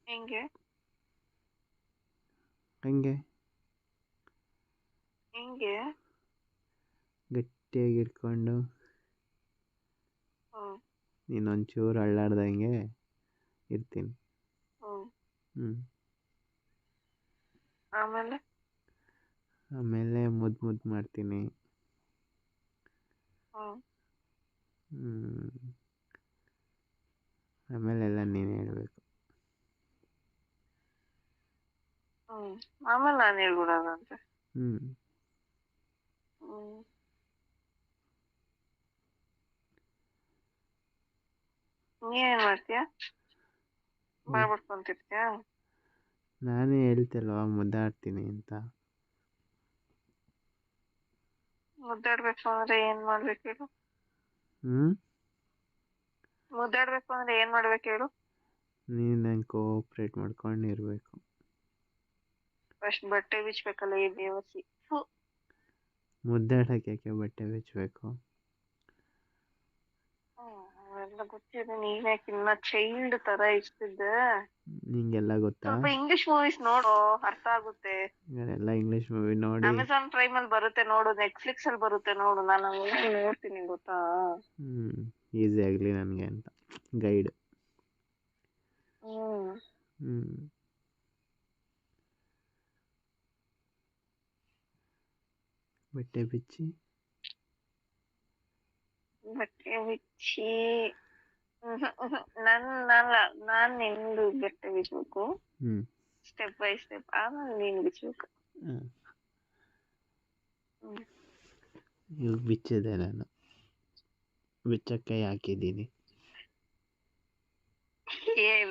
ಹೆಂಗೆ ಹಂಗೆ ಹೆಂಗೆ ಗಟ್ಟಿಯಾಗಿ ಇಟ್ಕೊಂಡು ಹ್ಮ್ ನೀನೊಂಚೂರು ಅಳ್ಳಾಡ್ದಂಗೆ ಇರ್ತೀನಿ. ಹ್ಮ್ ಹ್ಞೂ ಆಮೇಲೆ ಆಮೇಲೆ ಮುದ್ದು ಮುದ್ದು ಮಾಡ್ತೀನಿ. ಹ್ಮ್ ಆಮೇಲೆಲ್ಲ ನೀನು ಹೇಳಬೇಕು. ಹ್ಮ್ ಆಮೇಲೆ ನಾನು ಹೇಳ್ಬಿಡೋದಂತೆ. ಹ್ಞೂ ಹ್ಮ್ ನೀನೇನ್ ಮಾಡ್ತೀಯ? ಮಾಡ್ಬಿಟ್ಕೊಂತಿರ್ತೀಯ? ನಾನೇ ಹೇಳ್ತಲ್ವಾ ಮುದ್ದಾಡ್ತೀನಿ ಅಂತ. ಮುದ್ದಾಡ್ಬೇಕು ಅಂದ್ರೆ ಏನ್ ಮಾಡ್ಬೇಕು ಹೇಳು? ಮುದ್ದಾಡ್ಬೇಕು ಅಂದ್ರೆ ಏನ್ ಮಾಡ್ಬೇಕು ಹೇಳು? ನೀನು ನಂಗೆ ಕೋಆಪ್ರೇಟ್ ಮಾಡ್ಕೊಂಡು ಇರಬೇಕು. ಫಸ್ಟ್ ಬಟ್ಟೆ ಬಿಚ್ಬೇಕಲ್ಲ ಈ ದೇವಸಿ. ಮುದ್ದಾಡಕ್ಕೆ ಯಾಕೆ ಬಟ್ಟೆ ಬಿಚ್ಚಬೇಕು? ಅವೆಲ್ಲ ಗೊತ್ತಿದೆ, ನೀನ್ಯಾಕೆ ಇನ್ನ ಚೈಲ್ಡ್ ತರ ಇರ್ತಿದ್ದೆ. ನಿಂಗೆಲ್ಲ ಗೊತ್ತಾ? ಸ್ವಲ್ಪ ಇಂಗ್ಲಿಷ್ ಮೂವೀಸ್ ನೋಡು, ಅರ್ಥ ಆಗುತ್ತೆ. ಎಲ್ಲ ಇಂಗ್ಲಿಷ್ ಮೂವಿ ನೋಡಿ. ಅಮೆಝಾನ್ ಪ್ರೈಮ್ ಅಲ್ಲಿ ಬರುತ್ತೆ ನೋಡು, ನೆಟ್ಫ್ಲಿಕ್ಸ್ ಅಲ್ಲಿ ಬರುತ್ತೆ ನೋಡು, ನಾನು ನೋಡ್ತೀನಿ ಗೊತ್ತಾ. ಈಸಿ ಆಗಲಿ ನನಗೆ ಅಂತ ಗೈಡ್. ಬಟ್ಟೆ ಬಿಚ್ಚಿ ನಾನ್ ನಿಂದು ಬಟ್ಟೆ ಬಿಚ್ಬೇಕು. ಸ್ಟೆಪ್ ಬೈ ಸ್ಟೆಪ್ ಆಮೇಲೆ ನೀನ್ ಬಿಚ್ಬೇಕು. ಇವಾಗ ಬಿಚ್ಚಿದೆ, ನಾನು ಬಿಚ್ಚಕ್ಕೆ ಹಾಕಿದ್ದೀನಿ.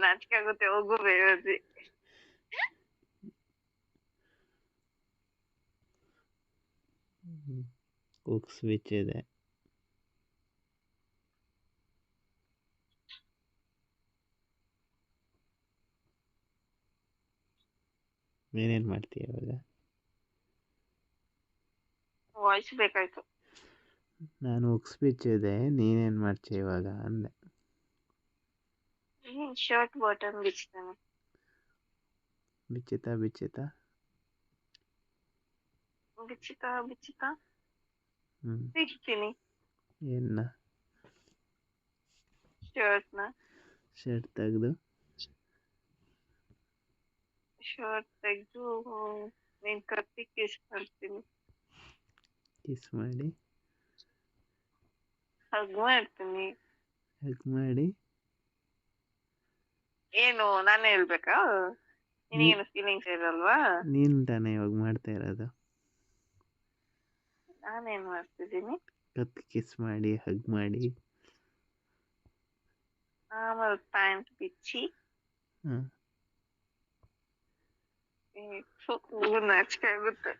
ನಾಚಿಕೆ ಆಗುತ್ತೆ, ಹೋಗು ಬೇರೆ. ಉಕ್ಸ್ ಬಿಚ್ಚಿದೆ. ನೀನೇನ್ ಮಾಡ್ತೀಯ ಇವಾಗ? ವಾಯ್ಸ್ ಬೇಕಾಯ್ತು. ನಾನು ಉಕ್ಸ್ ಬಿಚ್ಚಿದೆ, ನೀನೇನ್ ಮಾಡ್ತೀಯ ಇವಾಗ ಅಂದೆ. ಶರ್ಟ್ ಬಾಟಮ್ ಬಿಚ್ತೇನೆ. ಬಿಚ್ಚಿತಾ ಬಿಚ್ಚಿತಾ ಬಿಚ್ತೀನಿ. ಏನ್ನ? ಶರ್ಟ್ ತೆಗ್ದು ನೀನ್ ಕತ್ತಿ ಕಿಸ್ ಮಾಡ್ತೀನಿ. ಕಿಸ್ ಮಾಡಿ ಹಗ್ ಮಾಡ್ತೀನಿ. ಹಗ್ ಮಾಡಿ ಏನು ನಾನೇ ಹೇಳ್ಬೇಕಾ? ನಿನಗೇನು ಫೀಲಿಂಗ್ಸ್ ಇರಲ್ವಾ? ನೀನ್ ತಾನೇ ಇವಾಗ ಮಾಡ್ತಾ ಇರೋದು. ನಾನೇನ್ ಮಾಡ್ತಿದ್ದೀನಿ? ಕತ್ ಕಿಸ್ ಮಾಡಿ ಹಗ್ ಮಾಡಿ ಆಮೇಲೆ ಪ್ಯಾಂಟ್ ಬಿಚ್ಚಿ ನಾಚಿಕೆ ಆಗುತ್ತೆ.